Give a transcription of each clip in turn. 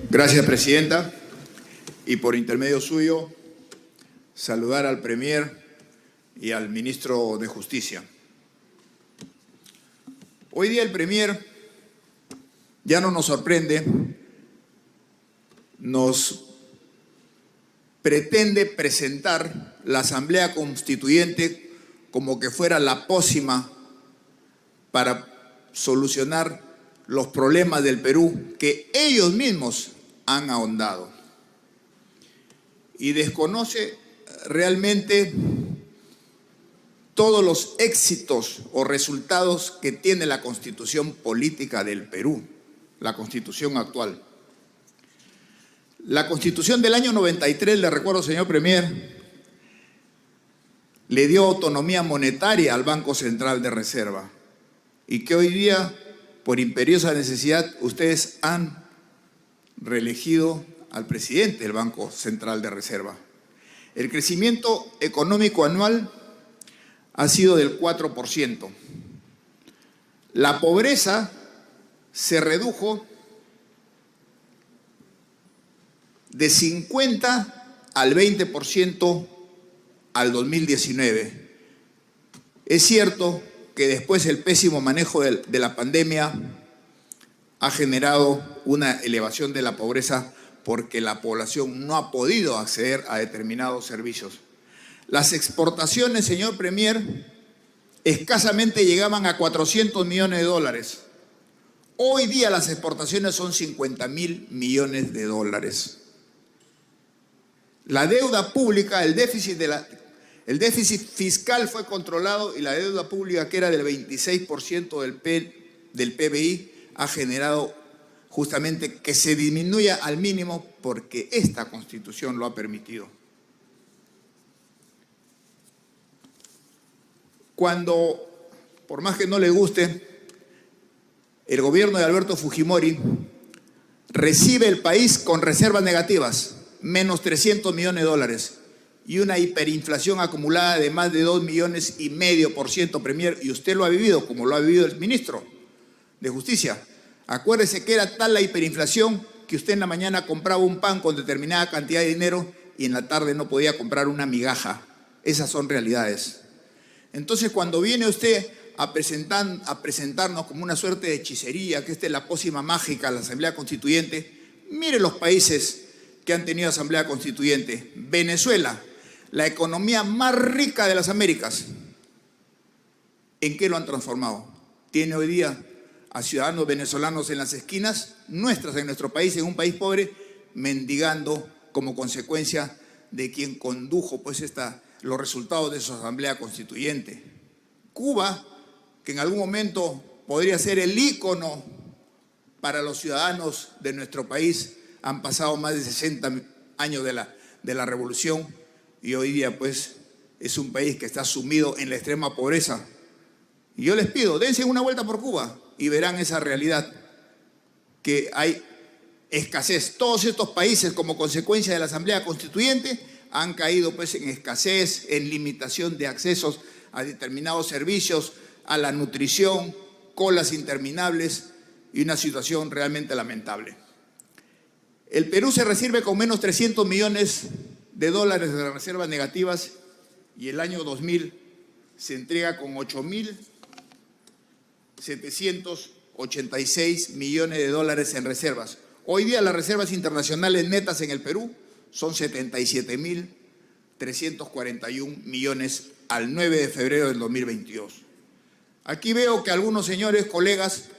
Gracias, Presidenta. Y por intermedio suyo, saludar al Premier y al Ministro de Justicia. Hoy día el Premier ya no nos sorprende, nos pretende presentar la Asamblea Constituyente como que fuera la pócima para solucionar los problemas del Perú que ellos mismos han ahondado. Y desconoce realmente todos los éxitos o resultados que tiene la Constitución política del Perú, la Constitución actual. La Constitución del año 93, le recuerdo, señor Premier, le dio autonomía monetaria al Banco Central de Reserva y que hoy día, por imperiosa necesidad, ustedes han reelegido al presidente del Banco Central de Reserva. El crecimiento económico anual ha sido del 4%. La pobreza se redujo de 50 al 20% al 2019. Es cierto que después el pésimo manejo de la pandemia ha generado una elevación de la pobreza porque la población no ha podido acceder a determinados servicios. Las exportaciones, señor Premier, escasamente llegaban a 400 millones de dólares. Hoy día las exportaciones son 50.000 millones de dólares. La deuda pública, el déficit fiscal fue controlado y la deuda pública, que era del 26% del PBI, ha generado justamente que se disminuya al mínimo porque esta Constitución lo ha permitido. Cuando, por más que no le guste, el gobierno de Alberto Fujimori recibe el país con reservas negativas, menos 300 millones de dólares, y una hiperinflación acumulada de más de 2,5 millones, Premier, y usted lo ha vivido, como lo ha vivido el ministro de Justicia. Acuérdese que era tal la hiperinflación que usted en la mañana compraba un pan con determinada cantidad de dinero y en la tarde no podía comprar una migaja. Esas son realidades. Entonces, cuando viene usted a presentarnos como una suerte de hechicería, que esta es la pócima mágica a la Asamblea Constituyente, mire los países que han tenido Asamblea Constituyente. Venezuela, la economía más rica de las Américas. ¿En qué lo han transformado? Tiene hoy día a ciudadanos venezolanos en las esquinas nuestras, en nuestro país, en un país pobre, mendigando como consecuencia de quien condujo pues los resultados de su Asamblea Constituyente. Cuba, que en algún momento podría ser el ícono para los ciudadanos de nuestro país, han pasado más de 60 años de la revolución y hoy día pues es un país que está sumido en la extrema pobreza. Y yo les pido, dense una vuelta por Cuba y verán esa realidad, que hay escasez. Todos estos países, como consecuencia de la Asamblea Constituyente, han caído pues en escasez, en limitación de accesos a determinados servicios, a la nutrición, colas interminables y una situación realmente lamentable. El Perú se recibe con menos 300 millones de dólares de reservas negativas y el año 2000 se entrega con 8.786 millones de dólares en reservas. Hoy día las reservas internacionales netas en el Perú son 77.341 millones al 9 de febrero del 2022. Aquí veo que algunos señores, colegas,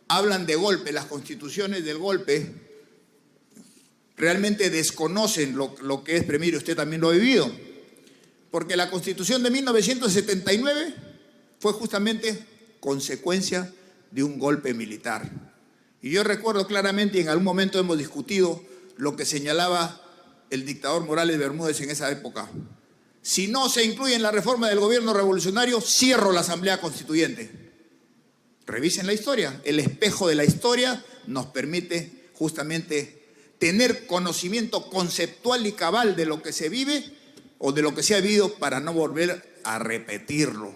hablan de golpe. Las constituciones del golpe realmente desconocen lo que es, Premier, usted también lo ha vivido. Porque la Constitución de 1979 fue justamente consecuencia de un golpe militar. Y yo recuerdo claramente, y en algún momento hemos discutido lo que señalaba el dictador Morales Bermúdez en esa época. Si no se incluye en la reforma del gobierno revolucionario, cierro la Asamblea Constituyente. Revisen la historia. El espejo de la historia nos permite justamente tener conocimiento conceptual y cabal de lo que se vive o de lo que se ha vivido para no volver a repetirlo.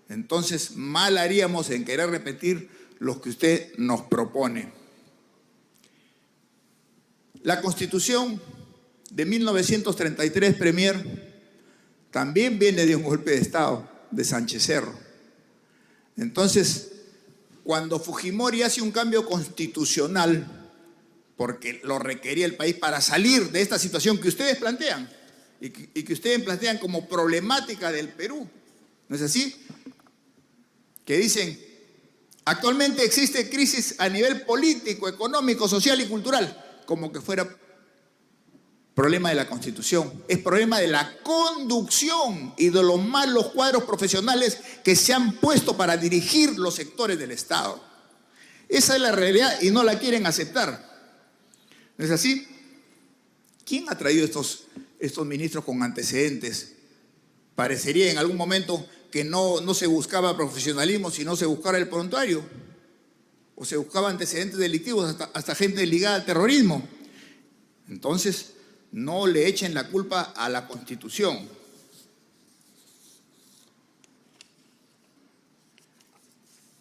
Entonces, mal haríamos en querer repetir lo que usted nos propone. La Constitución de 1933, Premier, también viene de un golpe de Estado de Sánchez Cerro. Entonces, cuando Fujimori hace un cambio constitucional, porque lo requería el país para salir de esta situación que ustedes plantean y que ustedes plantean como problemática del Perú, ¿no es así? Que dicen, actualmente existe crisis a nivel político, económico, social y cultural, como que fuera problema de la Constitución. Es problema de la conducción y de los malos cuadros profesionales que se han puesto para dirigir los sectores del Estado. Esa es la realidad y no la quieren aceptar. ¿No es así? ¿Quién ha traído estos ministros con antecedentes? Parecería en algún momento que no se buscaba profesionalismo, sino se buscaba el prontuario. O se buscaba antecedentes delictivos, hasta gente ligada al terrorismo. Entonces, no le echen la culpa a la Constitución.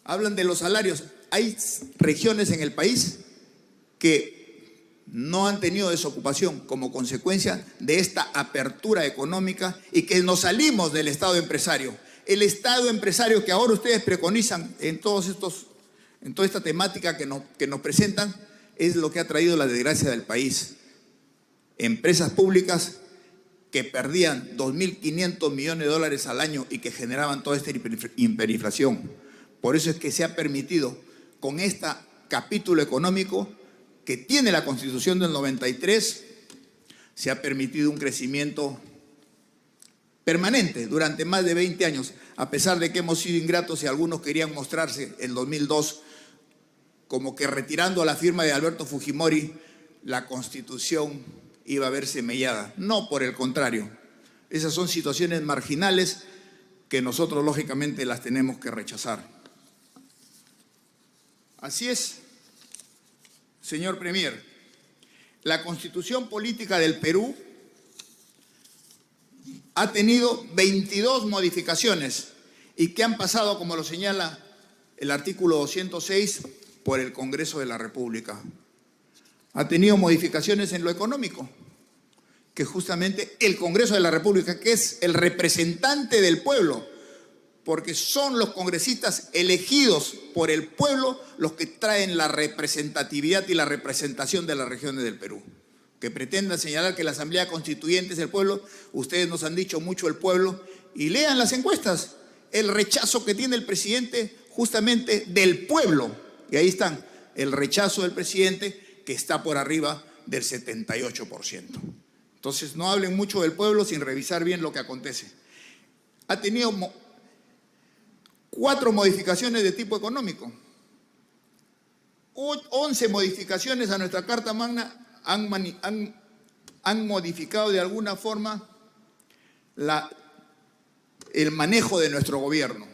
Hablan de los salarios. Hay regiones en el país que no han tenido desocupación como consecuencia de esta apertura económica y que nos salimos del Estado empresario. El Estado empresario que ahora ustedes preconizan en toda esta temática que nos presentan es lo que ha traído la desgracia del país. Empresas públicas que perdían 2.500 millones de dólares al año y que generaban toda esta hiperinflación. Por eso es que se ha permitido, con este capítulo económico que tiene la Constitución del 93, se ha permitido un crecimiento permanente durante más de 20 años, a pesar de que hemos sido ingratos y algunos querían mostrarse en 2002 como que retirando la firma de Alberto Fujimori, la Constitución iba a verse mellada. No, por el contrario. Esas son situaciones marginales que nosotros lógicamente las tenemos que rechazar. Así es, señor Premier. La Constitución Política del Perú ha tenido 22 modificaciones y que han pasado, como lo señala el artículo 206, por el Congreso de la República. Ha tenido modificaciones en lo económico, que justamente el Congreso de la República, que es el representante del pueblo, porque son los congresistas elegidos por el pueblo los que traen la representatividad y la representación de las regiones del Perú. Que pretendan señalar que la Asamblea Constituyente es el pueblo, ustedes nos han dicho mucho el pueblo, y lean las encuestas, el rechazo que tiene el presidente justamente del pueblo, y ahí están, el rechazo del presidente que está por arriba del 78%. Entonces no hablen mucho del pueblo sin revisar bien lo que acontece. Ha tenido 4 modificaciones de tipo económico, 11 modificaciones a nuestra Carta Magna han modificado de alguna forma el manejo de nuestro gobierno.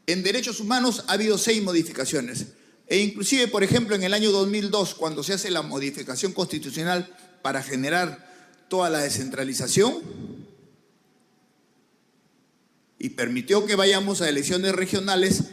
En derechos humanos ha habido 6 modificaciones. E inclusive, por ejemplo, en el año 2002, cuando se hace la modificación constitucional para generar toda la descentralización y permitió que vayamos a elecciones regionales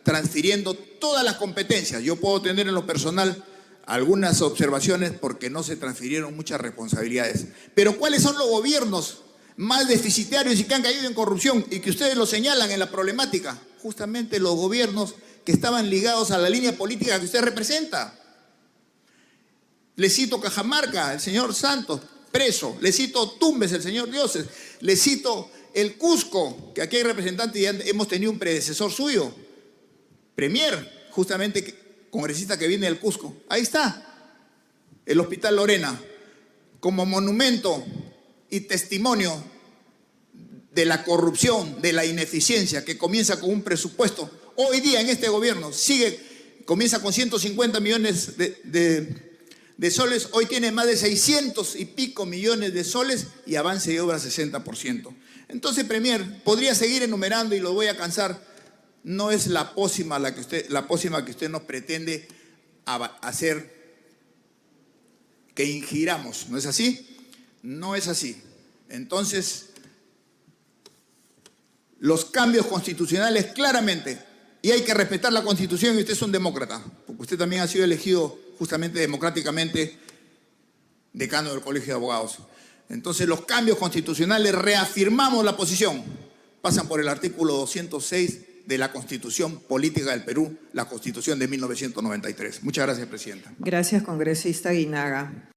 transfiriendo todas las competencias. Yo puedo tener en lo personal algunas observaciones porque no se transfirieron muchas responsabilidades. Pero ¿cuáles son los gobiernos más deficitarios y que han caído en corrupción y que ustedes lo señalan en la problemática? Justamente los gobiernos que estaban ligados a la línea política que usted representa. Le cito Cajamarca, el señor Santos, preso. Le cito Tumbes, el señor Dioses. Le cito el Cusco, que aquí hay representantes y hemos tenido un predecesor suyo, Premier, justamente congresista que viene del Cusco. Ahí está, el Hospital Lorena, como monumento y testimonio de la corrupción, de la ineficiencia, que comienza con un presupuesto. Hoy día en este gobierno comienza con 150 millones de soles, hoy tiene más de 600 y pico millones de soles y avance de obra 60%. Entonces, Premier, podría seguir enumerando y lo voy a cansar. No es la pócima que usted nos pretende hacer que ingiramos, ¿no es así? No es así. Entonces, los cambios constitucionales claramente, y hay que respetar la Constitución, y usted es un demócrata, porque usted también ha sido elegido justamente democráticamente decano del Colegio de Abogados. Entonces los cambios constitucionales, reafirmamos la posición, pasan por el artículo 206 de la Constitución Política del Perú, la Constitución de 1993. Muchas gracias, Presidenta. Gracias, congresista Guinaga.